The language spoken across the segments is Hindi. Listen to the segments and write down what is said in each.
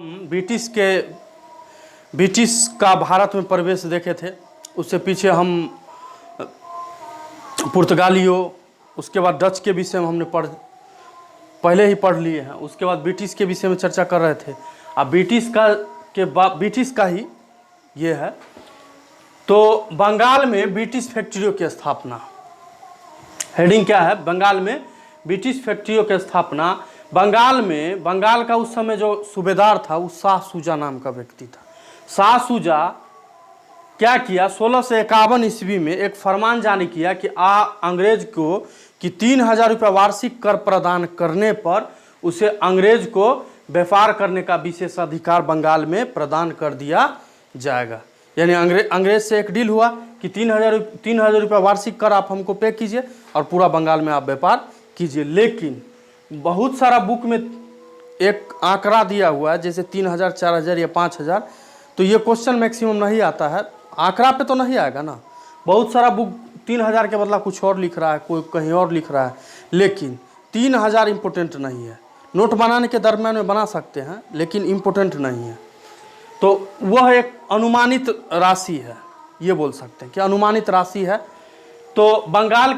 ब्रिटिश का भारत में प्रवेश देखे थे। उससे पीछे हम पुर्तगालियों, उसके बाद डच के विषय में हमने पहले ही पढ़ लिए हैं। उसके बाद ब्रिटिश के विषय में चर्चा कर रहे थे। अब ब्रिटिश का ही ये है। तो बंगाल में ब्रिटिश फैक्ट्रियों की स्थापना, हेडिंग क्या है? बंगाल में ब्रिटिश फैक्ट्रियों की स्थापना। बंगाल का उस समय जो सूबेदार था वो शाह शुजा नाम का व्यक्ति था। शाह शुजा क्या किया? 1651 ईस्वी में एक फरमान जारी किया कि अंग्रेज को कि 3000 रुपये वार्षिक कर प्रदान करने पर उसे अंग्रेज को व्यापार करने का विशेष अधिकार बंगाल में प्रदान कर दिया जाएगा। यानी अंग्रेज से एक डील हुआ कि 3000 रुपये वार्षिक कर आप हमको पे कीजिए और पूरा बंगाल में आप व्यापार कीजिए। लेकिन बहुत सारा बुक में एक आंकड़ा दिया हुआ है, जैसे 3000, 4000 या 5000। तो ये क्वेश्चन मैक्सिमम नहीं आता है, आंकड़ा पे तो नहीं आएगा ना। बहुत सारा बुक 3000 के बदला कुछ और लिख रहा है, कोई कहीं और लिख रहा है। लेकिन 3000 इम्पोर्टेंट नहीं है। नोट बनाने के दरम्यान में बना सकते हैं, लेकिन इम्पोर्टेंट नहीं है। तो वह एक अनुमानित राशि है, ये बोल सकते हैं कि अनुमानित राशि है। तो बंगाल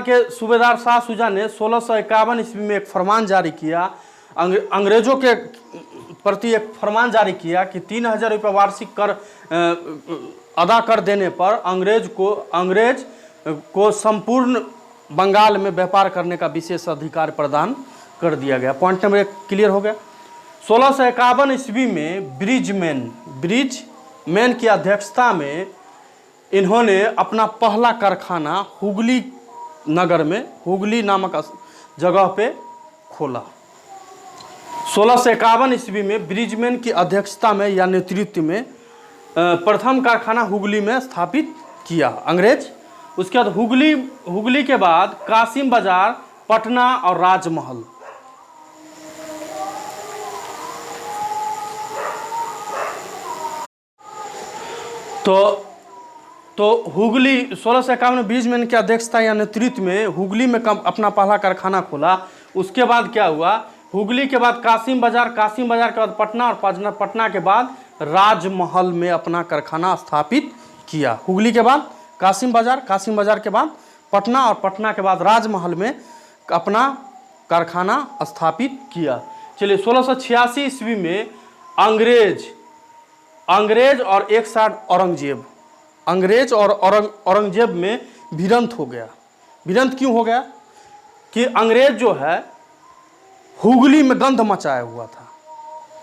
के सूबेदार शाह शुजा ने 1651 ईस्वी में एक फरमान जारी किया, अंग्रेजों के प्रति एक फरमान जारी किया कि 3000 रुपये वार्षिक कर अदा कर देने पर अंग्रेज को संपूर्ण बंगाल में व्यापार करने का विशेष अधिकार प्रदान कर दिया गया। पॉइंट नंबर 1 क्लियर हो गया। 1651 ईस्वी में ब्रिजमैन की अध्यक्षता में इन्होंने अपना पहला कारखाना हुगली नगर में, हुगली नामक जगह पे खोला। 1651 ईस्वी में ब्रिजमैन की अध्यक्षता में या नेतृत्व में प्रथम कारखाना हुगली में स्थापित किया अंग्रेज। उसके बाद हुगली के बाद कासिम बाजार, पटना और राजमहल। तो हुगली 1651 में ब्रिजमैन की अध्यक्षता या नेतृत्व में हुगली में अपना पहला कारखाना खोला। उसके बाद क्या हुआ? हुगली के बाद कासिम बाजार के बाद पटना और पटना के बाद राजमहल में अपना कारखाना स्थापित किया। हुगली के बाद कासिम बाजार के बाद पटना और पटना के बाद राजमहल में अपना कारखाना स्थापित किया। चलिए 1686 ईस्वी में अंग्रेज और एक साथ औरंगजेब में भिड़ंत हो गया। भिड़ंत क्यों हो गया? कि अंग्रेज जो है हुगली में गंध मचाया हुआ था,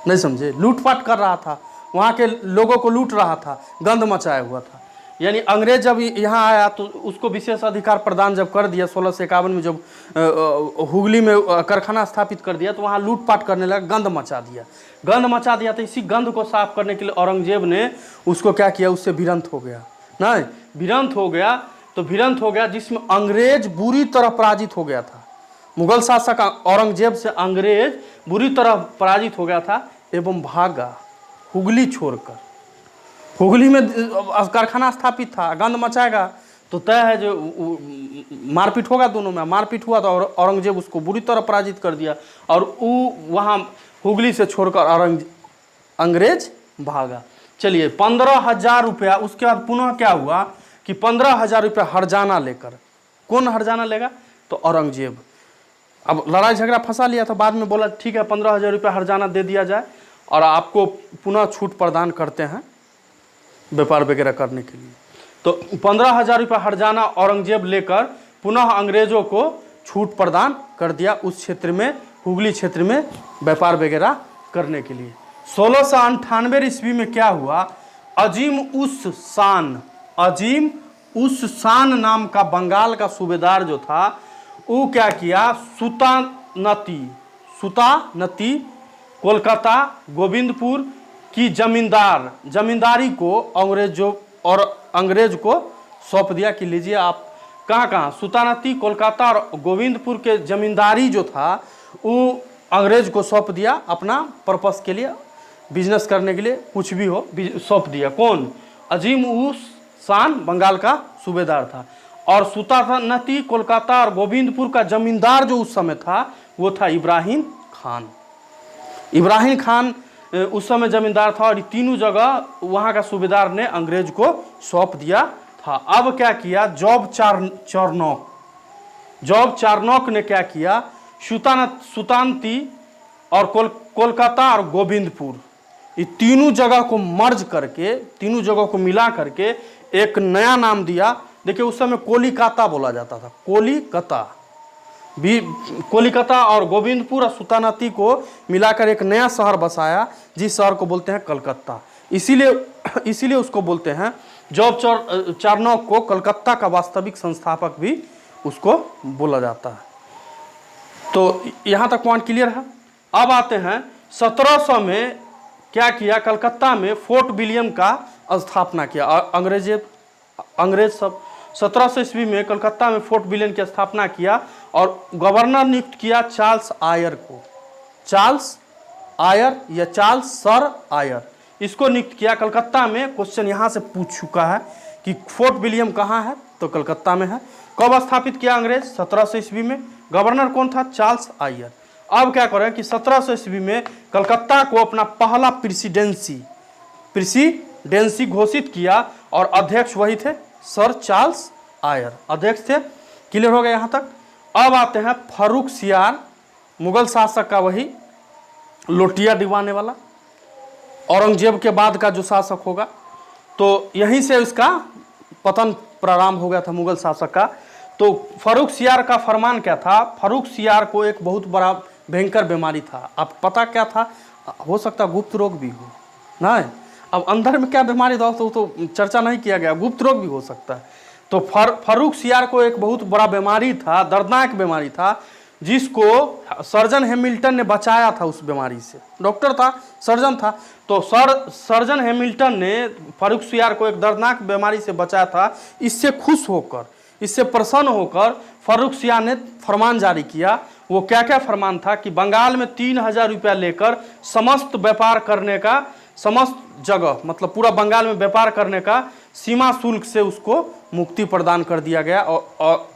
नहीं समझे? लूटपाट कर रहा था, वहाँ के लोगों को लूट रहा था, गंध मचाया हुआ था। यानी अंग्रेज जब यहाँ आया तो उसको विशेष अधिकार प्रदान जब कर दिया, 1651 में जब हुगली में कारखाना स्थापित कर दिया, तो वहाँ लूटपाट करने लगा, गंध मचा दिया। तो इसी गंध को साफ करने के लिए औरंगजेब ने उसको क्या किया? उससे भिड़ंत हो गया, जिसमें अंग्रेज बुरी तरह पराजित हो गया था। मुगल शासक औरंगजेब से अंग्रेज बुरी तरह पराजित हो गया था एवं भागा हुगली छोड़कर। हुगली में कारखाना स्थापित था, गंध मचाएगा तो तय है जो मारपीट होगा, दोनों में मारपीट हुआ तो औरंगजेब उसको बुरी तरह पराजित कर दिया और वो वहाँ हुगली से छोड़कर अंग्रेज भागा। चलिए 15,000 रुपया। उसके बाद पुनः क्या हुआ कि 15,000 रुपया हर्जाना लेकर, कौन हर्जाना लेगा? तो औरंगजेब। अब लड़ाई झगड़ा फंसा लिया था, बाद में बोला ठीक है 15,000 रुपया हर्जाना दे दिया जाए और आपको पुनः छूट प्रदान करते हैं व्यापार वगैरह करने के लिए। तो 15,000 रुपया हर्जाना औरंगजेब लेकर पुनः अंग्रेजों को छूट प्रदान कर दिया उस क्षेत्र में, हुगली क्षेत्र में व्यापार वगैरह करने के लिए। 1698 ईस्वी में क्या हुआ? अजीम उस शान नाम का बंगाल का सूबेदार जो था, वो क्या किया? सुतानती कोलकाता गोविंदपुर की जमींदारी को अंग्रेज को सौंप दिया कि लीजिए आप कहाँ सुतानती, कोलकाता और गोविंदपुर के जमींदारी जो था वो अंग्रेज को सौंप दिया अपना पर्पस के लिए, बिजनेस करने के लिए, कुछ भी हो सौंप दिया। कौन? अजीम उस शान बंगाल का सूबेदार था। और सुतानती, कोलकाता और गोविंदपुर का जमींदार जो उस समय था वो था इब्राहिम खान। उस समय जमींदार था और ये तीनों जगह वहाँ का सूबेदार ने अंग्रेज को सौंप दिया था। अब क्या किया, जॉब चारनॉक ने क्या किया, सुतानती और कोलकाता और गोविंदपुर, ये तीनों जगह को मर्ज करके, तीनों जगह को मिला करके एक नया नाम दिया। देखिए उस समय कोलिकाता बोला जाता था, कोलिकाता और गोविंदपुर और सुतानती को मिलाकर एक नया शहर बसाया, जिस शहर को बोलते हैं कलकत्ता। इसीलिए उसको बोलते हैं, जॉब चारनॉक को कलकत्ता का वास्तविक संस्थापक भी उसको बोला जाता है। तो यहाँ तक पॉइंट क्लियर है। अब आते हैं 1700 में क्या किया, कलकत्ता में फोर्ट विलियम का स्थापना किया। अंग्रेज सब 1700 ईस्वी में कलकत्ता में फोर्ट विलियम की स्थापना किया और गवर्नर नियुक्त किया चार्ल्स आयर को। चार्ल्स आयर या चार्ल्स सर आयर, इसको नियुक्त किया कलकत्ता में। क्वेश्चन यहाँ से पूछ चुका है कि फोर्ट विलियम कहाँ है, तो कलकत्ता में है। कब स्थापित किया अंग्रेज, 1700 ईस्वी में। गवर्नर कौन था, चार्ल्स आयर। अब क्या करें कि 1700 ईस्वी में कलकत्ता को अपना पहला प्रेसिडेंसी घोषित किया और अध्यक्ष वही थे, सर चार्ल्स आयर अध्यक्ष थे। क्लियर हो गया यहाँ तक। अब आते हैं फारूक सियार, मुगल शासक का वही लोटिया दिवाने वाला, औरंगजेब के बाद का जो शासक होगा। तो यहीं से इसका पतन प्रारंभ हो गया था मुगल शासक का। तो फारूक सियार का फरमान क्या था, फारूक सियार को एक बहुत बड़ा भयंकर बीमारी था। अब पता क्या था, हो सकता गुप्त रोग भी हो, नहीं अब अंदर में क्या बीमारी था तो चर्चा नहीं किया गया, गुप्त रोग भी हो सकता है। तो फारूक सियार को एक बहुत बड़ा बीमारी था, दर्दनाक बीमारी था, जिसको सर्जन हैमिल्टन ने बचाया था। उस बीमारी से डॉक्टर था, सर्जन था, तो सर्जन हैमिल्टन ने फारूक सियार को एक दर्दनाक बीमारी से बचाया था। इससे खुश होकर, इससे प्रसन्न होकर फारूक सियार ने फरमान जारी किया। वो क्या क्या फरमान था कि बंगाल में 3000 रुपया लेकर समस्त व्यापार करने का, समस्त जगह मतलब पूरा बंगाल में व्यापार करने का सीमा शुल्क से उसको मुक्ति प्रदान कर दिया गया। और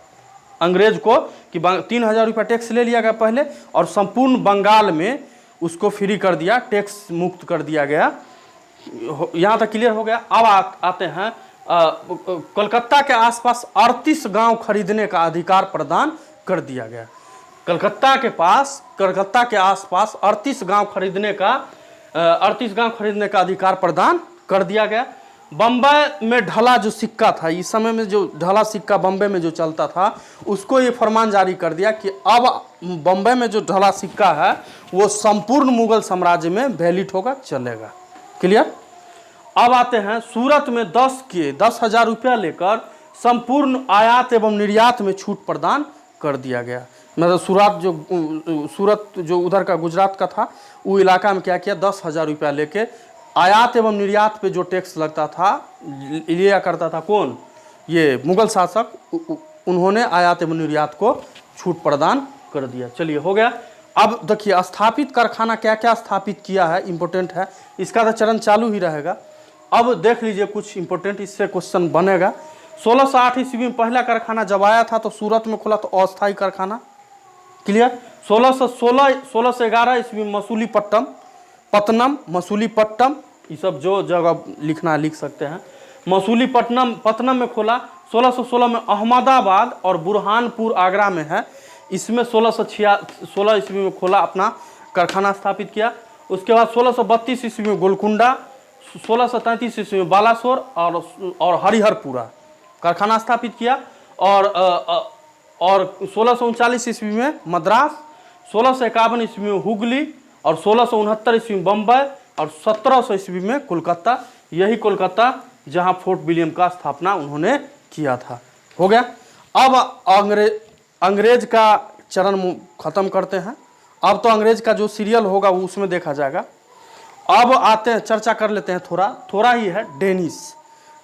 अंग्रेज को कि 3000 रुपया टैक्स ले लिया गया पहले, और संपूर्ण बंगाल में उसको फ्री कर दिया, टैक्स मुक्त कर दिया गया। यहाँ तक क्लियर हो गया। अब आते हैं कोलकाता के आसपास 38 गांव खरीदने का अधिकार प्रदान कर दिया गया। कलकत्ता के आसपास 38 गांव खरीदने का अधिकार प्रदान कर दिया गया। बम्बई में ढला जो सिक्का था, इस समय में जो ढला सिक्का बम्बई में जो चलता था, उसको ये फरमान जारी कर दिया कि अब बम्बई में जो ढला सिक्का है वो संपूर्ण मुगल साम्राज्य में वैलिड होगा, चलेगा। क्लियर। अब आते हैं सूरत में 10,000 रुपया लेकर संपूर्ण आयात एवं निर्यात में छूट प्रदान कर दिया गया। मतलब सूरत जो उधर का गुजरात का था, वो इलाका में क्या किया, 10,000 रुपया लेके आयात एवं निर्यात पे जो टैक्स लगता था, लिया करता था कौन, ये मुगल शासक, उन्होंने आयात एवं निर्यात को छूट प्रदान कर दिया। चलिए हो गया। अब देखिए स्थापित कारखाना क्या क्या स्थापित किया है, इंपॉर्टेंट है, इसका तो चरण चालू ही रहेगा। अब देख लीजिए कुछ इंपॉर्टेंट, इससे क्वेश्चन बनेगा। 1608 ईस्वी में पहला कारखाना जब आया था तो सूरत में खुला, तो अस्थायी कारखाना। क्लियर। 1611 ईस्वी में मसूलीपट्टनम, ये सब जो जगह लिखना लिख सकते हैं। मसूलीपट्टनम में खोला। 1616 में अहमदाबाद और बुरहानपुर आगरा में है, इसमें 1616 ईस्वी में खोला, अपना कारखाना स्थापित किया। उसके बाद 1632 ईस्वी में गोलकुंडा, 1633 ईस्वी में बालासोर और हरिहरपुरा कारखाना स्थापित किया। और 1639 ईस्वी में मद्रास, 1651 ईस्वी में हुगली और 1669 ईस्वी में बम्बई और 1700 ईस्वी में कोलकाता। यही कोलकाता जहां फोर्ट विलियम का स्थापना उन्होंने किया था। हो गया। अब अंग्रेज का चरण खत्म करते हैं। अब तो अंग्रेज का जो सीरियल होगा वो उसमें देखा जाएगा। अब आते हैं, चर्चा कर लेते हैं, थोड़ा ही है। डेनिस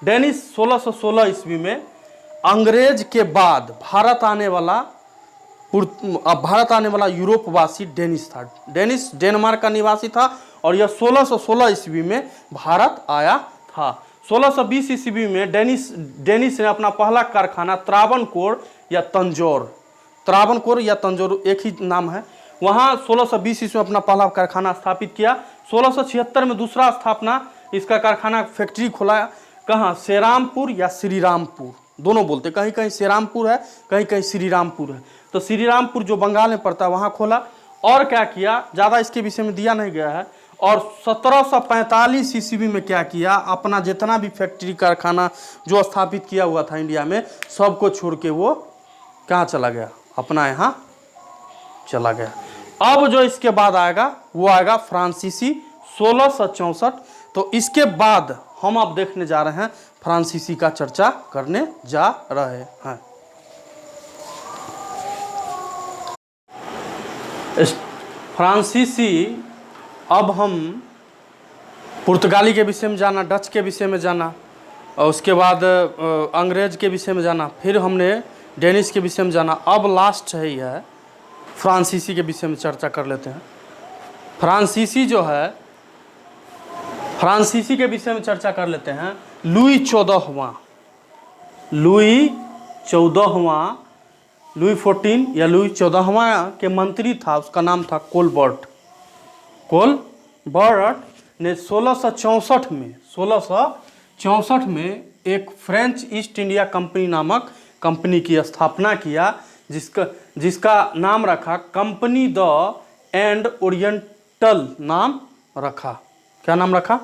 1616 ईस्वी में अंग्रेज के बाद भारत आने वाला यूरोपवासी डेनिस था। डेनिस डेनमार्क का निवासी था और यह 1616 ईस्वी में भारत आया था। 1620 ईस्वी में डेनिस ने अपना पहला कारखाना त्रावणकोर या तंजौर एक ही नाम है, वहाँ 1620 ईस्वी में अपना पहला कारखाना स्थापित किया। 1676 में दूसरा स्थापना, इसका कारखाना फैक्ट्री खोला कहाँ, सेरामपुर या श्रीरामपुर दोनों बोलते, कहीं कहीं सेरामपुर है, कहीं कहीं श्रीरामपुर है। तो श्रीरामपुर जो बंगाल में पड़ता है वहाँ खोला। और क्या किया, ज़्यादा इसके विषय में दिया नहीं गया है। और 1745 ईस्वी में क्या किया, अपना जितना भी फैक्ट्री कारखाना जो स्थापित किया हुआ था इंडिया में, सबको छोड़ के वो कहाँ चला गया, अपना यहाँ चला गया। अब जो इसके बाद आएगा वो आएगा फ्रांसीसी 1664। तो इसके बाद हम अब देखने जा रहे हैं, फ्रांसीसी का चर्चा करने जा रहे हैं। फ्रांसीसी, अब हम पुर्तगाली के विषय में जाना, डच के विषय में जाना, और उसके बाद अंग्रेज के विषय में जाना, फिर हमने डेनिश के विषय में जाना। अब लास्ट है यह फ्रांसीसी के विषय में चर्चा कर लेते हैं। फ्रांसीसी जो है, फ्रांसीसी के विषय में चर्चा कर लेते हैं। लुई 14वां, लुई 14 या लुई 14वां के मंत्री था, उसका नाम था कोलबर्ट। कोलबर्ट ने 1664 में एक फ्रेंच ईस्ट इंडिया कंपनी नामक कंपनी की स्थापना किया, जिसका नाम रखा कंपनी द एंड ओरिएंटल नाम रखा। क्या नाम रखा,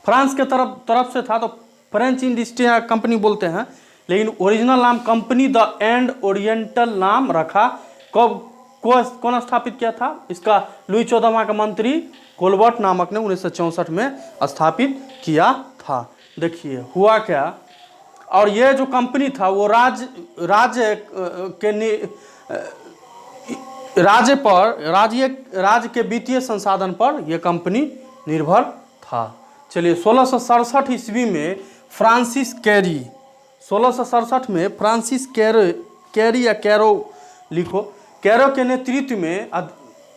फ्रांस के तरफ से था तो फ्रेंच ईस्ट इंडिया कंपनी बोलते हैं, लेकिन ओरिजिनल नाम कंपनी द एंड ओरिएंटल नाम रखा। कौन स्थापित किया था इसका, लुई 14वां का मंत्री कोलबर्ट नामक ने 1964 में स्थापित किया था। देखिए हुआ क्या, और ये जो कंपनी था वो राज्य के वित्तीय संसाधन पर यह कंपनी निर्भर था। चलिए 1667 ईस्वी में फ्रांसिस कैरी, 1667 में फ्रांसिस कैरी या कैरो लिखो, कैरो के नेतृत्व में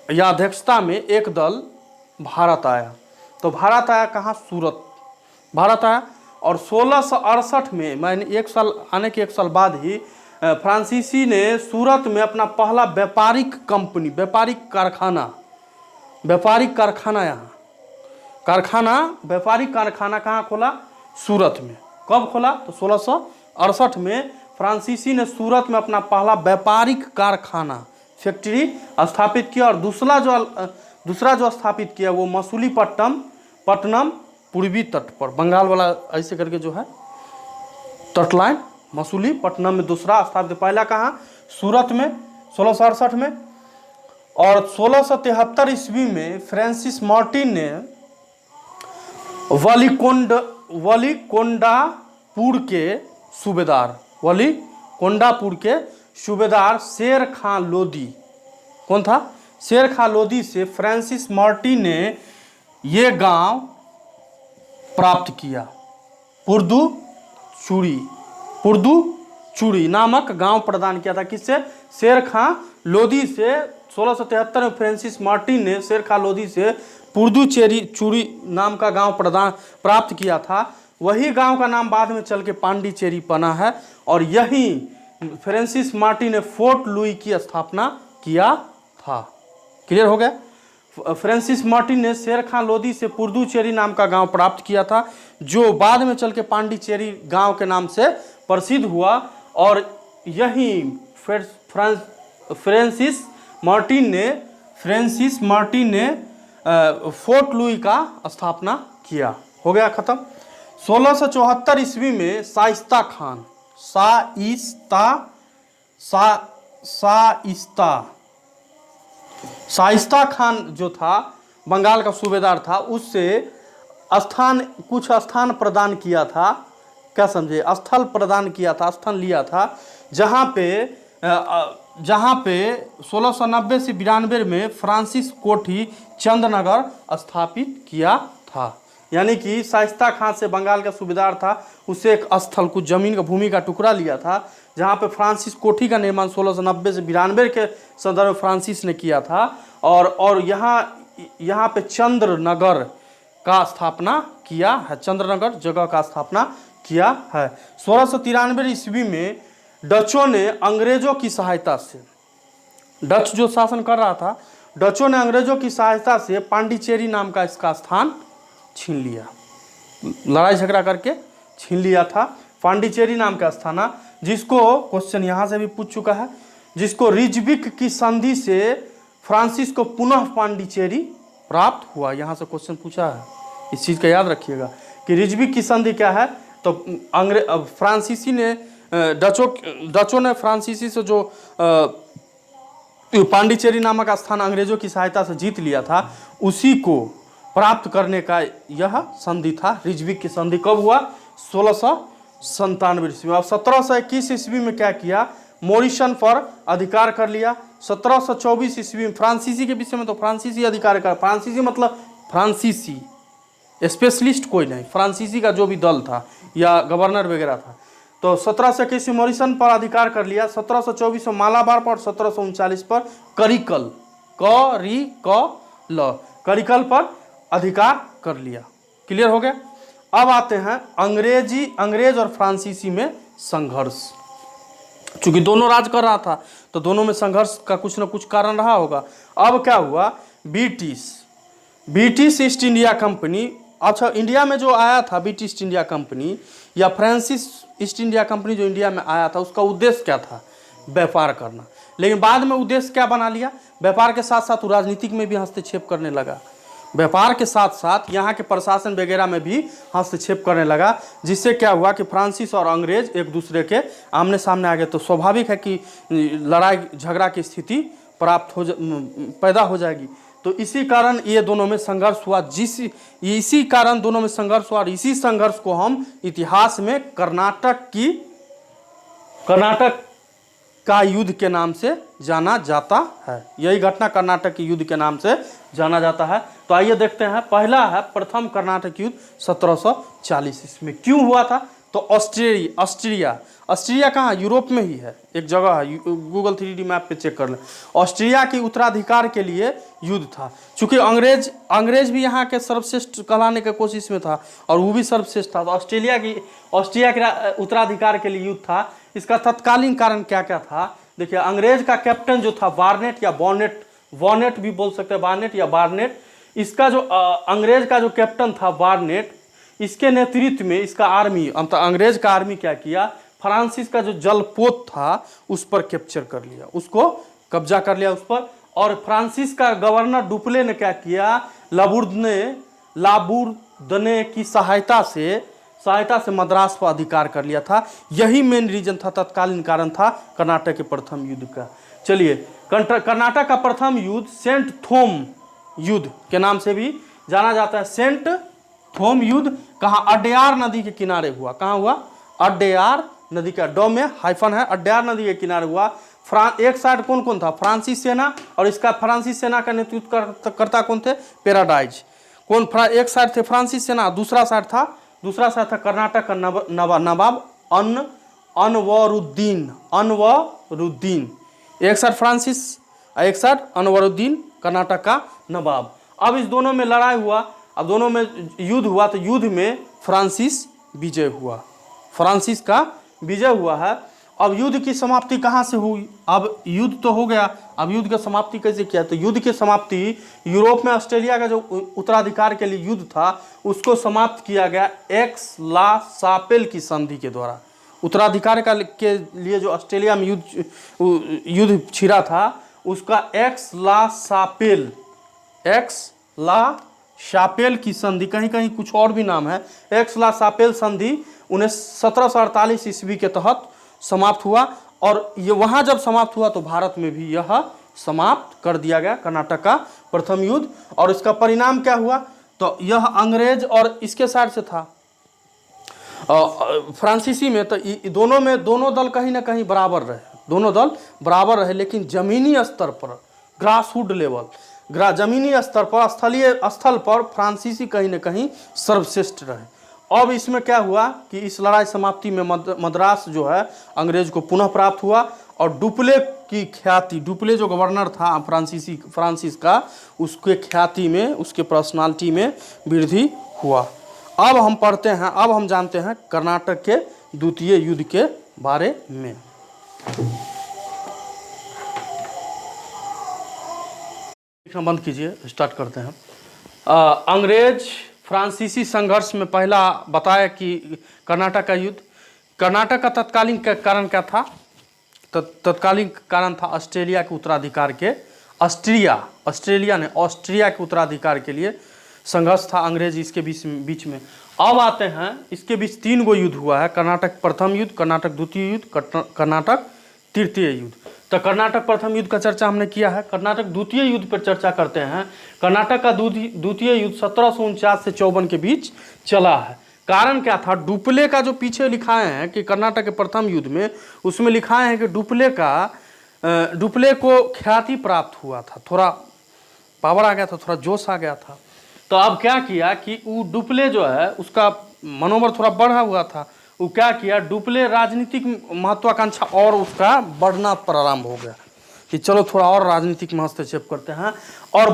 या अध्यक्षता में एक दल भारत आया। तो भारत आया कहाँ, सूरत भारत आया। और 1668 में, मैंने एक साल आने के एक साल बाद ही फ्रांसीसी ने सूरत में अपना पहला व्यापारिक कारखाना कहाँ खोला, सूरत में। कब खोला, तो 1668 में फ्रांसीसी ने सूरत में अपना पहला व्यापारिक कारखाना फैक्ट्री स्थापित किया। और दूसरा जो स्थापित किया वो मसूलीपट्टनम पूर्वी तट पर, बंगाल वाला ऐसे करके जो है तट लाइन, मसूलीपट्टनम में दूसरा स्थापित। पहला कहाँ, सूरत में 1668 में। और 1673 ईस्वी में फ्रांसिस मार्टिन ने वलीकोंडापुर के सूबेदार शेर खां लोदी, कौन था, शेर खां लोदी से फ्रांसिस मार्टिन ने ये गांव प्राप्त किया। पुर्दुचूड़ी नामक गांव प्रदान किया था, किससे, शेर खां लोदी से। 1673 में फ्रांसिस मार्टिन ने शेर खां लोदी से पुर्दुचूड़ी नाम का गांव प्राप्त किया था। वही गांव का नाम बाद में चल के पांडिचेरी बना है। और यही फ्रांसिस मार्टिन ने फोर्ट लुई की स्थापना किया था। क्लियर हो गया। फ्रांसिस मार्टिन ने शेर खां लोदी से पुर्दुचेरी नाम का गांव प्राप्त किया था, जो बाद में चल के पांडिचेरी गांव के नाम से प्रसिद्ध हुआ। और यही फ्रांसिस मार्टिन ने फोर्ट लुई का स्थापना किया। हो गया खत्म। 1674 ईस्वी में शाइस्ता खान जो था, बंगाल का सूबेदार था, उससे कुछ स्थान प्रदान किया था। क्या समझे, स्थल प्रदान किया था, स्थान लिया था, जहाँ पे 1690 से 92 में फ्रांसिस कोठी चंदनगर स्थापित किया था। यानी कि शाइस्ता खान से, बंगाल का सूबेदार था, उससे एक स्थल, कुछ जमीन का भूमि का टुकड़ा लिया था, जहाँ पे फ्रांसिस कोठी का निर्माण 1690 से 92 के संदर्भ में फ्रांसिस ने किया था। और यहाँ पे चंद्रनगर का स्थापना किया है, चंद्रनगर जगह का स्थापना किया है। 1693 ईस्वी में डचों ने अंग्रेजों की सहायता से, डच जो शासन कर रहा था डचों ने अंग्रेजों की सहायता से पांडिचेरी नाम का इसका स्थान छीन लिया, लड़ाई झगड़ा करके छीन लिया था पांडिचेरी नाम का स्थान, जिसको क्वेश्चन यहाँ से भी पूछ चुका है, जिसको रिजविक की संधि से फ्रांसिस को पुनः पांडिचेरी प्राप्त हुआ। यहाँ से क्वेश्चन पूछा है, इस चीज़ का याद रखिएगा कि रिजविक की संधि क्या है। तो फ्रांसीसी ने डचों ने फ्रांसीसी से जो पांडिचेरी नामक स्थान अंग्रेजों की सहायता से जीत लिया था, उसी को प्राप्त करने का यह संधि था। रिजविक की संधि कब हुआ? 1697 ईस्वी में। अब 1721 ईस्वी में क्या किया? मॉरिशन पर अधिकार कर लिया। 1724 ईस्वी में फ्रांसीसी के विषय में तो फ्रांसीसी अधिकार कर, फ्रांसीसी मतलब फ्रांसीसी, स्पेशलिस्ट कोई नहीं, फ्रांसीसी का जो भी दल था या गवर्नर वगैरह था, तो 1721 में मॉरिशन पर अधिकार कर लिया, 1724 में मालाबार पर, 1739 पर करिकल पर अधिकार कर लिया। क्लियर हो गया। अब आते हैं अंग्रेज और फ्रांसीसी में संघर्ष। चूंकि दोनों राज कर रहा था तो दोनों में संघर्ष का कुछ न कुछ कारण रहा होगा। अब क्या हुआ? ब्रिटिश ईस्ट इंडिया कंपनी, अच्छा इंडिया में जो आया था ब्रिटिश ईस्ट इंडिया कंपनी या फ्रांसिस ईस्ट इंडिया कंपनी जो इंडिया में आया था, उसका उद्देश्य क्या था? व्यापार करना। लेकिन बाद में उद्देश्य क्या बना लिया? व्यापार के साथ साथ वो राजनीतिक में भी हस्तक्षेप करने लगा, व्यापार के साथ साथ यहाँ के प्रशासन वगैरह में भी हस्तक्षेप करने लगा, जिससे क्या हुआ कि फ्रांसिस और अंग्रेज एक दूसरे के आमने सामने आ गए। तो स्वाभाविक है कि लड़ाई झगड़ा की स्थिति पैदा हो जाएगी। तो इसी कारण ये दोनों में संघर्ष हुआ, इसी कारण दोनों में संघर्ष हुआ। और इसी संघर्ष को हम इतिहास में कर्नाटक का युद्ध के नाम से जाना जाता है। यही घटना कर्नाटक के युद्ध के नाम से जाना जाता है। तो आइए देखते हैं। पहला है प्रथम कर्नाटक युद्ध 1740 ईस्वी में। क्यों हुआ था? तो ऑस्ट्रिया कहाँ? यूरोप में ही है, एक जगह है, गूगल 3D मैप पे चेक कर लें। ऑस्ट्रिया की उत्तराधिकार के लिए युद्ध था। चूंकि अंग्रेज भी यहाँ के सर्वश्रेष्ठ कहलाने की कोशिश में था और वो भी सर्वश्रेष्ठ था, तो ऑस्ट्रिया के उत्तराधिकार के लिए युद्ध था। इसका तत्कालीन कारण क्या क्या था? देखिए, अंग्रेज का कैप्टन जो था बार्नेट या वॉनेट भी बोल सकते हैं, बार्नेट या बार्नेट, इसका जो अंग्रेज का जो कैप्टन था बार्नेट, इसके नेतृत्व में इसका आर्मी, अंग्रेज का आर्मी क्या किया? फ्रांसिस का जो जलपोत था उस पर कैप्चर कर लिया, उसको कब्जा कर लिया उस पर। और फ्रांसिस का गवर्नर डुप्ले ने क्या किया? लाबुर्दने की सहायता से मद्रास पर अधिकार कर लिया था। यही मेन रीजन था, तत्कालीन कारण था कर्नाटक के प्रथम युद्ध का। चलिए, कर्नाटक का प्रथम युद्ध सेंट थोम युद्ध के नाम से भी जाना जाता है। सेंट थोम युद्ध कहाँ? अड्यार नदी के किनारे हुआ। कहाँ हुआ? अड्यार नदी का, डो में हाइफन है, अड्यार नदी के किनारे हुआ। एक साइड कौन कौन था? फ्रांसीसी सेना, और इसका फ्रांसीसी सेना का नेतृत्व करता कौन थे? पैराडाइज। एक साइड थे फ्रांसीसी सेना, दूसरा साइड था कर्नाटक का नवाब अनवरुद्दीन। एक साइड फ्रांसिस, एक साइड अनवरुद्दीन, कर्नाटक का नवाब। अब इस दोनों में लड़ाई हुआ, अब दोनों में युद्ध हुआ, तो युद्ध में फ्रांसिस का विजय हुआ है। अब युद्ध की समाप्ति कहाँ से हुई? अब युद्ध तो हो गया, अब युद्ध की समाप्ति कैसे किया? तो युद्ध की समाप्ति यूरोप में ऑस्ट्रेलिया का जो उत्तराधिकार के लिए युद्ध था उसको समाप्त किया गया एक्स-ला-शापेल की संधि के द्वारा। उत्तराधिकार के लिए जो ऑस्ट्रेलिया में युद्ध छिड़ा था उसका एक्स-ला-शापेल की संधि, कहीं कहीं कुछ और भी नाम है, एक्स-ला-शापेल संधि 1748 ईस्वी के तहत समाप्त हुआ। और ये वहाँ जब समाप्त हुआ तो भारत में भी यह समाप्त कर दिया गया, कर्नाटक का प्रथम युद्ध। और इसका परिणाम क्या हुआ? तो यह अंग्रेज और इसके साइड से था फ्रांसीसी में, तो दोनों दल कहीं ना कहीं बराबर रहे, लेकिन जमीनी स्तर पर, ग्रासरूट लेवल, जमीनी स्तर पर, स्थलीय स्थल पर फ्रांसीसी कहीं ना कहीं सर्वश्रेष्ठ रहे। अब इसमें क्या हुआ कि इस लड़ाई समाप्ति में मद्रास जो है अंग्रेज को पुनः प्राप्त हुआ और डुप्ले की ख्याति, डुप्ले जो गवर्नर था फ्रांसिस का, उसके ख्याति में, उसके पर्सनालिटी में वृद्धि हुआ। अब हम पढ़ते हैं, अब हम जानते हैं कर्नाटक के द्वितीय युद्ध के बारे में। बंद कीजिए, स्टार्ट करते हैं। अंग्रेज फ्रांसीसी संघर्ष में पहला बताया कि कर्नाटक का युद्ध। कर्नाटक का तत्कालीन कारण क्या था? तत्कालीन कारण था ऑस्ट्रेलिया के उत्तराधिकार के ऑस्ट्रिया के उत्तराधिकार के लिए संघर्ष था अंग्रेज इसके बीच में। अब आते हैं, इसके बीच 3 गो युद्ध हुआ है। कर्नाटक प्रथम युद्ध, कर्नाटक द्वितीय युद्ध, कर्नाटक तृतीय युद्ध। तो कर्नाटक प्रथम युद्ध का चर्चा हमने किया है। कर्नाटक द्वितीय युद्ध पर चर्चा करते हैं। कर्नाटक का द्वितीय युद्ध 1749 से 54 के बीच चला है। कारण क्या था? डुप्ले का जो पीछे लिखाए हैं कि कर्नाटक के प्रथम युद्ध में, उसमें लिखाए हैं कि डुप्ले को ख्याति प्राप्त हुआ था, थोड़ा पावर आ गया था, थोड़ा जोश आ गया था। तो अब क्या किया कि वो डुप्ले जो है उसका मनोबल थोड़ा बढ़ा हुआ था। वो क्या किया, डुप्ले राजनीतिक महत्वाकांक्षा और उसका बढ़ना प्रारंभ हो गया कि चलो थोड़ा और राजनीतिक में हस्तक्षेप करते हैं। और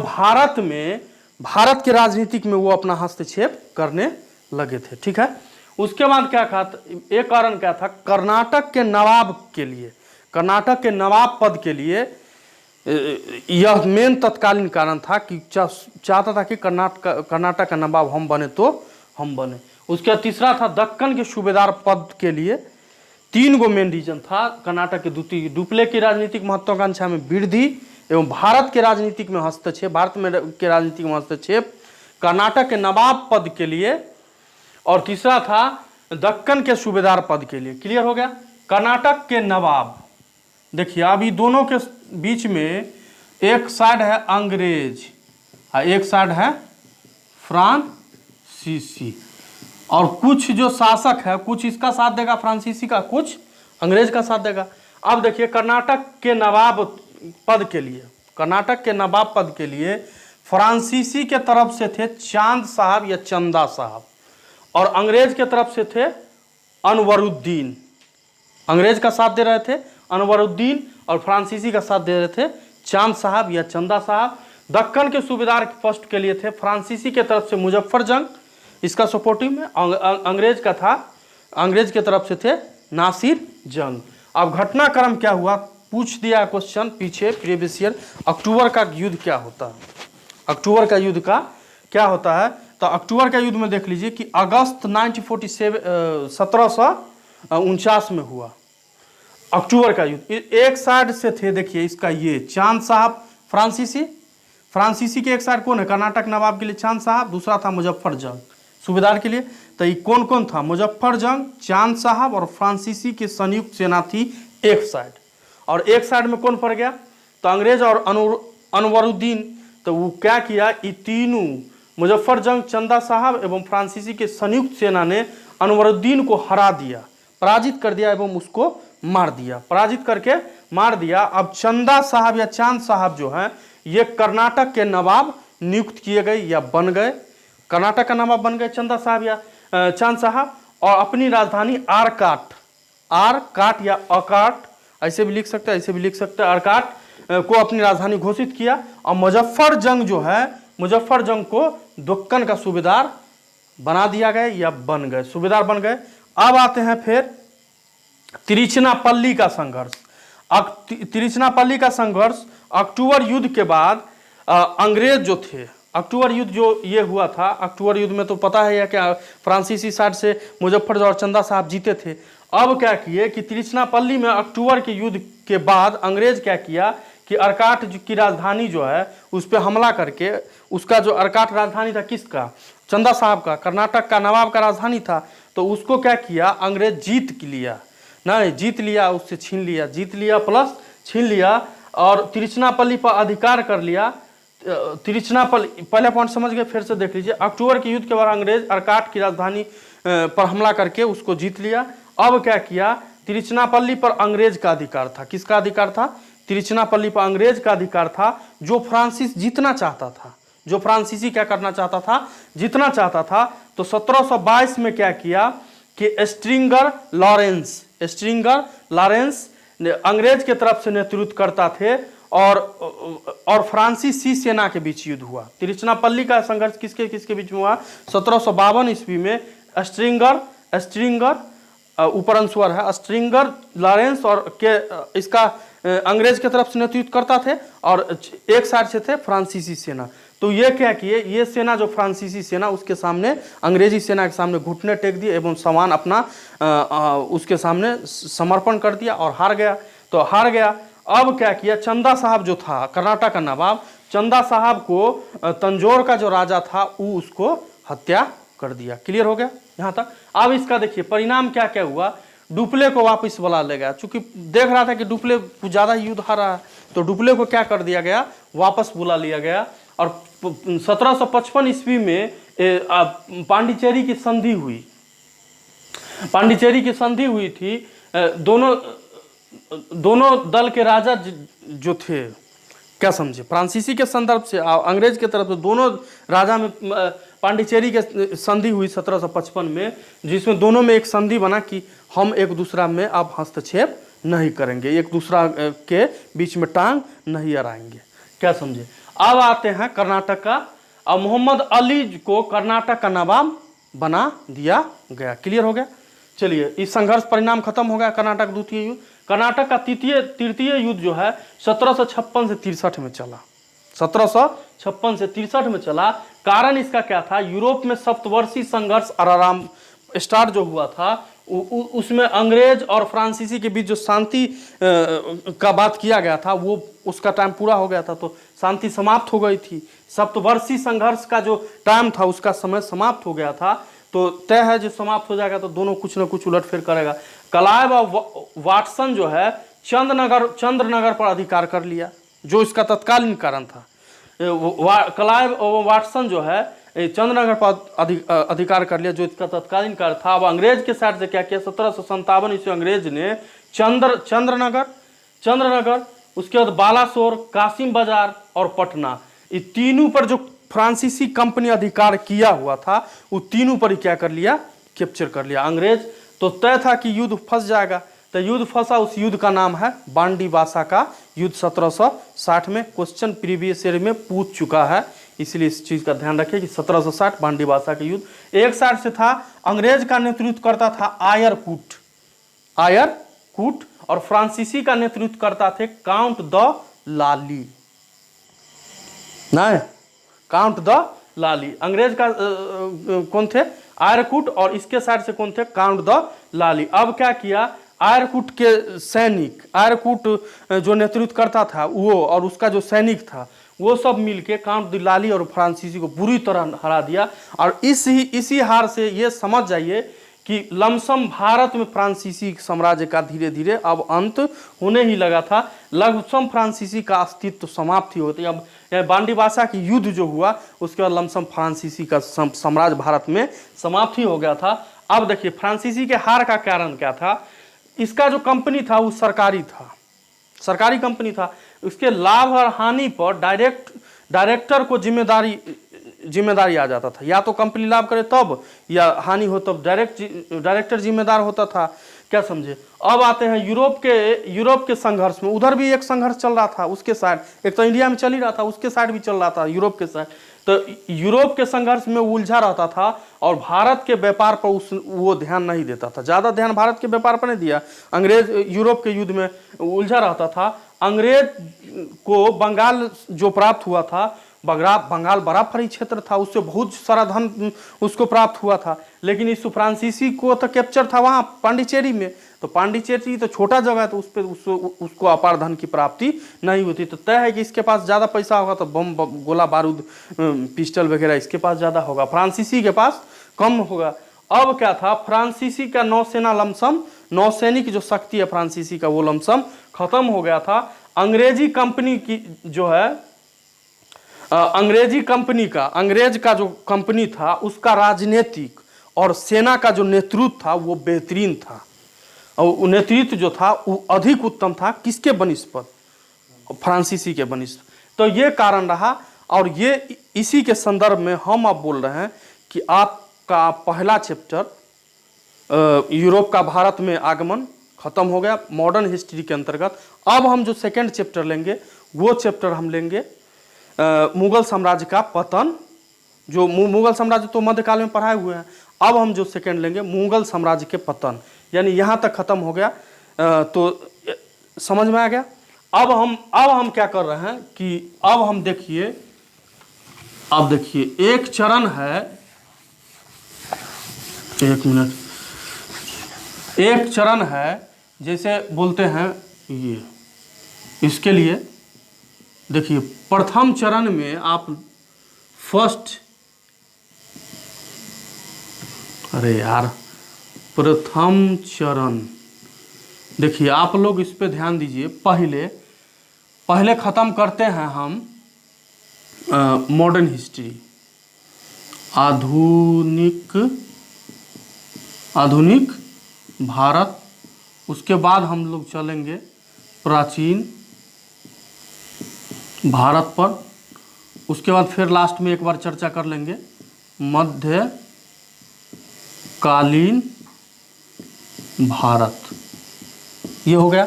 भारत के राजनीतिक में वो अपना हस्तक्षेप करने लगे थे। ठीक है, उसके बाद क्या था? एक कारण क्या था? कर्नाटक के नवाब पद के लिए यह मेन तत्कालीन कारण था कि चाहता था कि कर्नाटक का नवाब हम बने तो हम बने। उसके तीसरा था दक्कन के सूबेदार पद के लिए। 3 गो मेन रीजन था कर्नाटक के द्वितीय। डुप्ले की राजनीतिक महत्वाकांक्षा में वृद्धि एवं भारत के राजनीतिक में हस्तक्षेप, कर्नाटक के नवाब पद के लिए, और तीसरा था दक्कन के सूबेदार पद के लिए। क्लियर हो गया? कर्नाटक के नवाब, देखिए अभी दोनों के बीच में एक साइड है अंग्रेज और एक साइड है फ्रांसीसी, और कुछ जो शासक है, कुछ इसका साथ देगा फ्रांसीसी का, कुछ अंग्रेज का साथ देगा। अब देखिए कर्नाटक के नवाब पद के लिए फ्रांसीसी के तरफ से थे चांद साहब या चंदा साहब, और अंग्रेज के तरफ से थे अनवरुद्दीन। अंग्रेज का साथ दे रहे थे अनवरुद्दीन और फ्रांसीसी का साथ दे रहे थे चांद साहब या चंदा साहब। दक्कन के सूबेदार पोस्ट के लिए थे फ्रांसीसी के तरफ से मुजफ्फर जंग, इसका सपोर्टिव में। अंग्रेज के तरफ से थे नासिर जंग। अब घटनाक्रम क्या हुआ, पूछ दिया क्वेश्चन पीछे प्रीवियस ईयर। अक्टूबर का युद्ध क्या होता है? अक्टूबर का युद्ध का क्या होता है? तो अक्टूबर का युद्ध में देख लीजिए कि अगस्त 1749 में हुआ अक्टूबर का युद्ध। एक साइड से थे, देखिए इसका ये चांद साहब फ्रांसीसी के एक साइड कौन है? कर्नाटक नवाब के लिए चांद साहब, दूसरा था मुजफ्फर जंग सूबेदार के लिए। तो ये कौन कौन था? मुजफ्फर जंग, चांद साहब और फ्रांसीसी की संयुक्त सेना थी एक साइड। और एक साइड में कौन पड़ गया? तो अंग्रेज और अनवरुद्दीन। तो वो क्या किया, ये तीनों मुजफ्फर जंग, चंदा साहब एवं फ्रांसीसी के संयुक्त सेना ने अनवरुद्दीन को हरा दिया, पराजित कर दिया एवं उसको मार दिया, पराजित करके मार दिया। अब चंदा साहब या चांद साहब जो हैं ये कर्नाटक के नवाब नियुक्त किए गए या बन गए। कर्नाटक का नवाब बन गए चंदा साहब या चांद साहब, और अपनी राजधानी आरकाट या अकाट, ऐसे भी लिख सकते हैं, ऐसे भी लिख सकते हैं, आरकाट को अपनी राजधानी घोषित किया। और मुजफ्फर जंग जो है, मुजफ्फर जंग को दक्कन का सूबेदार बना दिया गया या बन गए, सूबेदार बन गए। अब आते हैं फिर तिरुचिरापल्ली का संघर्ष। तिरुचिरापल्ली का संघर्ष अक्टूबर युद्ध के बाद अंग्रेज जो थे, अक्टूबर युद्ध जो ये हुआ था, अक्टूबर युद्ध में तो पता है कि फ्रांसीसी साइड से मुजफ्फर और चंदा साहब जीते थे। अब क्या किए कि तिरुचिरापल्ली में अक्टूबर के युद्ध के बाद अंग्रेज क्या किया कि अर्काट की राजधानी जो है उस पर हमला करके, उसका जो अर्काट राजधानी था किसका? चंदा साहब का, कर्नाटक का नवाब का राजधानी था। तो उसको क्या किया अंग्रेज? जीत लिया, उससे छीन लिया, जीत लिया प्लस छीन लिया, और तिरुचिरापल्ली पर अधिकार कर लिया। तिरुचिरापल्ली, पहले पॉइंट समझ गए, फिर से देख लीजिए। अक्टूबर के युद्ध के बाद अंग्रेज अर्काट की राजधानी पर हमला करके उसको जीत लिया। अब क्या किया, तिरुचिरापल्ली पर अंग्रेज का अधिकार था। किसका अधिकार था? तिरुचिरापल्ली पर अंग्रेज का अधिकार था, जो फ्रांसिस जीतना चाहता था, जो फ्रांसीसी क्या करना चाहता था? जीतना चाहता था। तो 1722 में क्या किया कि स्ट्रिंगर लॉरेंस अंग्रेज के तरफ से नेतृत्व करता थे, और फ्रांसीसी सेना के बीच युद्ध हुआ। तिरुचिरापल्ली का संघर्ष किसके बीच में हुआ? 1752 ईस्वी में स्ट्रिंगर ऊपर अंशवर है, स्ट्रिंगर लॉरेंस और के इसका अंग्रेज की तरफ से नेतृत्व करता थे और एक साइड से थे फ्रांसीसी सेना। तो ये क्या किए, ये सेना जो फ्रांसीसी सेना उसके सामने, अंग्रेजी सेना के सामने घुटने टेक दिए एवं सामान अपना उसके सामने समर्पण कर दिया और हार गया। तो हार गया। अब क्या किया, चंदा साहब जो था कर्नाटक का नवाब, चंदा साहब को तंजौर का जो राजा था वो उसको हत्या कर दिया। क्लियर हो गया यहाँ तक। अब इसका देखिए परिणाम क्या क्या हुआ। डुप्ले को वापस बुला ले गया, चूंकि देख रहा था कि डुप्ले ज्यादा युद्ध हारा है, तो डुप्ले को क्या कर दिया गया, वापस बुला लिया गया। और 1755 ईस्वी में पांडिचेरी की संधि हुई। पांडिचेरी की संधि हुई थी। दोनों दल के राजा जो थे, क्या समझे, फ्रांसीसी के संदर्भ से अंग्रेज के तरफ से दोनों राजा में पांडिचेरी के संधि हुई 1755 में, जिसमें दोनों में एक संधि बना कि हम एक दूसरा में अब हस्तक्षेप नहीं करेंगे, एक दूसरा के बीच में टांग नहीं अड़ाएंगे। क्या समझे। अब आते हैं कर्नाटक का। अब मोहम्मद अली को कर्नाटक का नवाब बना दिया गया। क्लियर हो गया। चलिए, इस संघर्ष परिणाम खत्म हो गया। कर्नाटक द्वितीय युद्ध, कर्नाटक का तृतीय युद्ध जो है 1756 से 63 में चला। 1756 से 63 में चला। कारण इसका क्या था, यूरोप में सप्तवर्षीय संघर्ष आराम स्टार्ट जो हुआ था, उसमें अंग्रेज और फ्रांसीसी के बीच जो शांति का बात किया गया था, वो उसका टाइम पूरा हो गया था, तो शांति समाप्त हो गई थी। सप्तवर्षीय संघर्ष का जो टाइम था उसका समय समाप्त हो गया था। तो तय है जो समाप्त हो जाएगा तो दोनों कुछ न कुछ उलटफेर करेगा। क्लाइव और वाटसन जो है चंद्रनगर पर अधिकार कर लिया, जो इसका तत्कालीन कारण था। क्लाइव और वाटसन जो है चंद्रनगर पर अधिकार कर लिया, जो इसका तत्कालीन कारण था। अब अंग्रेज के साइड से क्या किया, 1757 ईस्वी अंग्रेज ने चंद्रनगर, उसके बाद बालासोर, कासिम बाजार और पटना, ये तीनों पर जो फ्रांसीसी कंपनी अधिकार किया हुआ था, वो तीनों पर ही क्या कर लिया, कैप्चर कर लिया अंग्रेज। तो तय था कि युद्ध फंस जाएगा। तो युद्ध फंसा, उस युद्ध का नाम है बांडीबासा का युद्ध। 1760 में क्वेश्चन प्रीवियस ईयर में पूछ चुका है, इसलिए इस चीज का ध्यान रखिए कि 1760 बांडीबासा का युद्ध। एक साइड से था, अंग्रेज का नेतृत्व करता था आयर कूट, और फ्रांसीसी का नेतृत्व करता थे काउंट द लाली। नहीं, काउंट द लाली। अंग्रेज का कौन थे, आयरकूट, और इसके साइड से कौन थे, काउंट द लाली। अब क्या किया, आयरकूट के सैनिक, आयरकूट जो नेतृत्व करता था वो, और उसका जो सैनिक था, वो सब मिलके काउंट द लाली और फ्रांसीसी को बुरी तरह हरा दिया। और इसी हार से ये समझ जाइए कि लमसम भारत में फ्रांसीसी साम्राज्य का धीरे धीरे अब अंत होने ही लगा था। लमसम फ्रांसीसी का अस्तित्व समाप्त ही होती। अब बांडीबासा की युद्ध जो हुआ, उसके बाद लमसम फ्रांसीसी का साम्राज्य भारत में समाप्त ही हो गया था। अब देखिए फ्रांसीसी के हार का कारण क्या था। इसका जो कंपनी था वो सरकारी कंपनी था। उसके लाभ और हानि पर डायरेक्टर को जिम्मेदारी आ जाता था। या तो कंपनी लाभ करे तब, या हानि हो तब डायरेक्टर जिम्मेदार होता था। क्या समझे। अब आते हैं यूरोप के संघर्ष में। उधर भी एक संघर्ष चल रहा था, उसके साइड, एक तो इंडिया में चल ही रहा था, उसके साइड भी चल रहा था यूरोप के साइड। तो यूरोप के संघर्ष में उलझा रहता था और भारत के व्यापार पर वो ध्यान नहीं देता था। ज्यादा ध्यान भारत के व्यापार पर नहीं दिया। अंग्रेज यूरोप के युद्ध में उलझा रहता था। अंग्रेज को बंगाल जो प्राप्त हुआ था, बंगाल बड़ा फरी क्षेत्र था, उससे बहुत सारा धन उसको प्राप्त हुआ था। लेकिन इस फ्रांसीसी को तो कैप्चर था वहाँ पांडिचेरी में। तो पांडिचेरी तो छोटा जगह है, तो उस पर उसको अपार धन की प्राप्ति नहीं होती। तो तय है कि इसके पास ज़्यादा पैसा होगा, तो बम गोला बारूद पिस्टल वगैरह इसके पास ज़्यादा होगा, फ्रांसीसी के पास कम होगा। अब क्या था, फ्रांसीसी का नौसेना लमसम, नौसैनिक जो शक्ति है फ्रांसीसी का, वो लमसम खत्म हो गया था। अंग्रेजी कंपनी की जो है, अंग्रेज का जो कंपनी था, उसका राजनीतिक और सेना का जो नेतृत्व था वो बेहतरीन था। और नेतृत्व जो था वो अधिक उत्तम था, किसके बनिस्पत, फ्रांसीसी के बनिस्पत। तो ये कारण रहा। और ये इसी के संदर्भ में हम अब बोल रहे हैं कि आपका पहला चैप्टर यूरोप का भारत में आगमन खत्म हो गया मॉडर्न हिस्ट्री के अंतर्गत। अब हम जो सेकेंड चैप्टर लेंगे, वो चैप्टर हम लेंगे मुगल साम्राज्य का पतन। जो मुगल साम्राज्य तो मध्यकाल में पढ़ाए हुए हैं। अब हम जो सेकंड लेंगे, मुगल साम्राज्य के पतन, यानी यहाँ तक खत्म हो गया। तो समझ में आ गया। अब हम क्या कर रहे हैं कि अब हम देखिए, अब देखिए एक चरण है, एक मिनट, एक चरण है जैसे बोलते हैं ये, इसके लिए देखिए प्रथम चरण में आप फर्स्ट, अरे यार प्रथम चरण, देखिए आप लोग इस पे ध्यान दीजिए। पहले ख़त्म करते हैं हम मॉडर्न हिस्ट्री, आधुनिक भारत, उसके बाद हम लोग चलेंगे प्राचीन भारत पर, उसके बाद फिर लास्ट में एक बार चर्चा कर लेंगे मध्यकालीन भारत। ये हो गया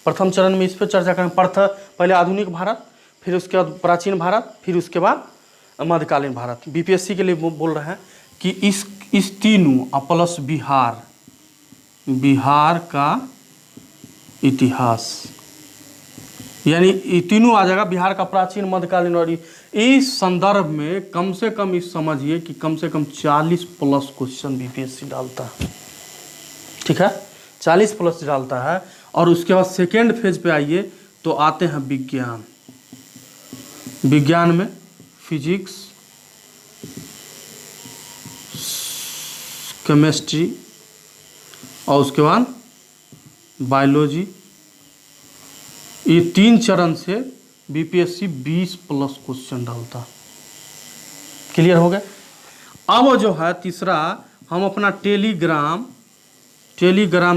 प्रथम चरण में, इस पर चर्चा करें। पहले आधुनिक भारत, फिर उसके बाद प्राचीन भारत, फिर उसके बाद मध्यकालीन भारत। बीपीएससी के लिए बोल रहे हैं कि इस तीनों प्लस बिहार का इतिहास, यानी ये तीनों आ जाएगा, बिहार का प्राचीन, मध्यकालीन और इस संदर्भ में कम से कम इस समझिए कि कम से कम 40 प्लस क्वेश्चन बीपीएससी डालता है। ठीक है, 40 प्लस डालता है। और उसके बाद सेकेंड फेज पे आइए तो आते हैं विज्ञान में फिजिक्स, केमिस्ट्री और उसके बाद बायोलॉजी। ये 3 चरण से बीपीएससी 20 प्लस क्वेश्चन डालता। क्लियर हो गया। अब जो है तीसरा, हम अपना टेलीग्राम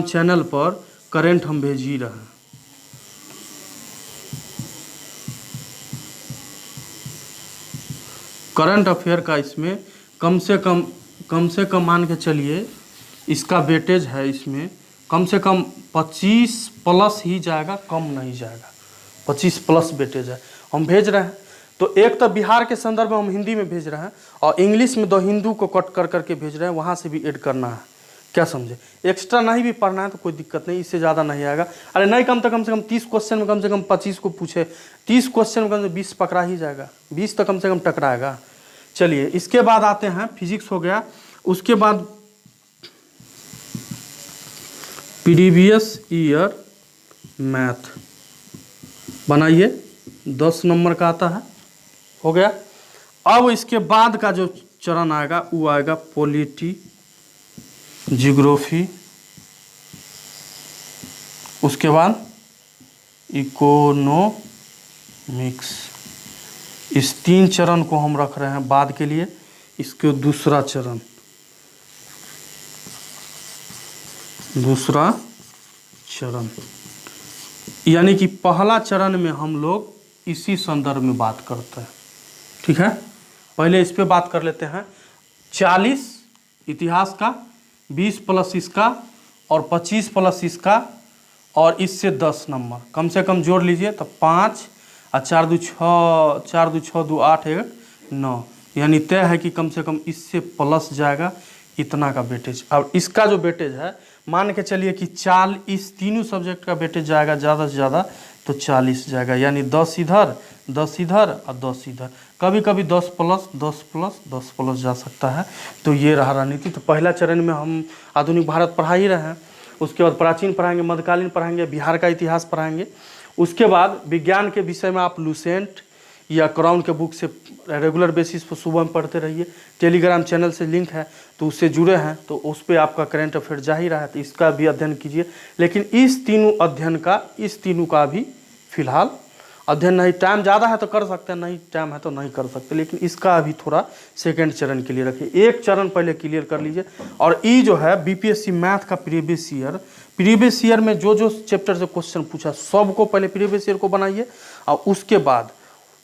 चैनल पर करंट हम भेज ही रहे हैं। करंट अफेयर का इसमें कम से कम मान के चलिए, इसका वेटेज है इसमें कम से कम 25 प्लस ही जाएगा, कम नहीं जाएगा। 25 प्लस वेटेज है, हम भेज रहे हैं। तो एक तो बिहार के संदर्भ में हम हिंदी में भेज रहे हैं और इंग्लिश में द हिंदू को कट कर करके भेज रहे हैं, वहाँ से भी ऐड करना है। क्या समझे, एक्स्ट्रा नहीं भी पढ़ना है तो कोई दिक्कत नहीं, इससे ज़्यादा नहीं आएगा। अरे नहीं, कम से कम 30 क्वेश्चन में कम से कम 25 को पूछे, 30 क्वेश्चन में कम से कम 20 पकड़ा ही जाएगा, 20 तो कम से कम टकराएगा। चलिए इसके बाद आते हैं, फिजिक्स हो गया, उसके बाद प्रीवियस ईयर मैथ बनाइए, 10 नंबर का आता है, हो गया। अब इसके बाद का जो चरण आएगा वो आएगा पॉलिटी, जियोग्राफी, उसके बाद इकोनॉमिक्स। इस 3 चरण को हम रख रहे हैं बाद के लिए। इसके दूसरा चरण यानी कि पहला चरण में हम लोग इसी संदर्भ में बात करते हैं। ठीक है, पहले इस पे बात कर लेते हैं। 40 इतिहास का, 20 प्लस इसका और 25 प्लस इसका, और इससे 10 नंबर कम से कम जोड़ लीजिए तो 5 और 4 2 6, 4 2 6 2 8 1 9, यानी तय है कि कम से कम इससे प्लस जाएगा इतना का वेटेज। अब इसका जो वेटेज है मान के चलिए कि इस तीनों सब्जेक्ट का वेटेज जाएगा ज़्यादा से ज़्यादा तो 40 जाएगा, यानी 10 इधर 10 इधर और 10 इधर, कभी कभी 10 प्लस 10 प्लस 10 प्लस जा सकता है। तो ये रहा रणनीति। तो पहला चरण में हम आधुनिक भारत पढ़ा ही रहे हैं, उसके बाद प्राचीन पढ़ाएंगे, मध्यकालीन पढ़ाएंगे, बिहार का इतिहास पढ़ाएंगे। उसके बाद विज्ञान के विषय में आप लूसेंट या क्राउन के बुक से रेगुलर बेसिस पर सुबह में पढ़ते रहिए। टेलीग्राम चैनल से लिंक है तो उससे जुड़े हैं तो उस पर आपका करंट अफेयर जा ही रहा है, तो इसका भी अध्ययन कीजिए। लेकिन इस तीनों का भी फिलहाल अध्ययन नहीं, टाइम ज़्यादा है तो कर सकते हैं, नहीं टाइम है तो नहीं कर सकते, लेकिन इसका अभी थोड़ा सेकेंड चरण के लिए रखिए। एक चरण पहले क्लियर कर लीजिए। और ये जो है बीपीएससी मैथ का प्रीवियस ईयर में जो चैप्टर से क्वेश्चन पूछा सबको पहले प्रीवियस ईयर को बनाइए, और उसके बाद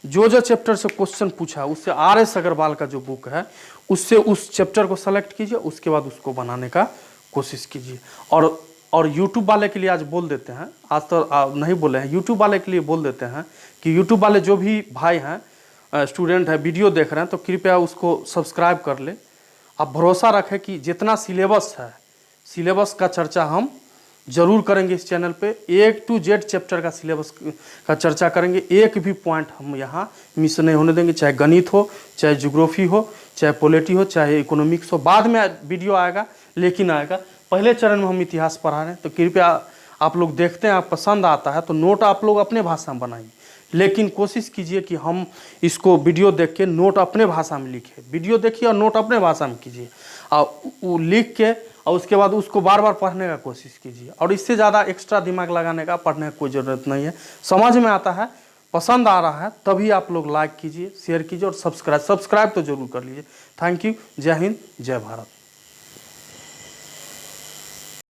जो चैप्टर से क्वेश्चन पूछा उससे RS अग्रवाल का जो बुक है उससे उस चैप्टर को सेलेक्ट कीजिए, उसके बाद उसको बनाने का कोशिश कीजिए। और यूट्यूब वाले के लिए आज बोल देते हैं, आज तो नहीं बोले हैं, यूट्यूब वाले के लिए बोल देते हैं कि यूट्यूब वाले जो भी भाई हैं, स्टूडेंट हैं, वीडियो देख रहे हैं तो कृपया उसको सब्सक्राइब कर ले। आप भरोसा रखें कि जितना सिलेबस है, सिलेबस का चर्चा हम जरूर करेंगे इस चैनल पे। A to Z चैप्टर का सिलेबस का चर्चा करेंगे, एक भी पॉइंट हम यहाँ मिस नहीं होने देंगे, चाहे गणित हो, चाहे ज्योग्राफी हो, चाहे पॉलिटी हो, चाहे इकोनॉमिक्स हो। बाद में वीडियो आएगा, लेकिन आएगा। पहले चरण में हम इतिहास पढ़ा रहे हैं, तो कृपया आप लोग देखते हैं, आप पसंद आता है तो नोट आप लोग अपने भाषा में बनाइए, लेकिन कोशिश कीजिए कि हम इसको वीडियो देख के नोट अपने भाषा में लिखें। वीडियो देखिए और नोट अपने भाषा में कीजिए, और वो लिख के और उसके बाद उसको बार बार पढ़ने का कोशिश कीजिए। और इससे ज़्यादा एक्स्ट्रा दिमाग लगाने का, पढ़ने की कोई ज़रूरत नहीं है। समझ में आता है, पसंद आ रहा है, तभी आप लोग लाइक कीजिए, शेयर कीजिए और सब्सक्राइब तो जरूर कर लीजिए। Thank you. जय हिंद, जय भारत।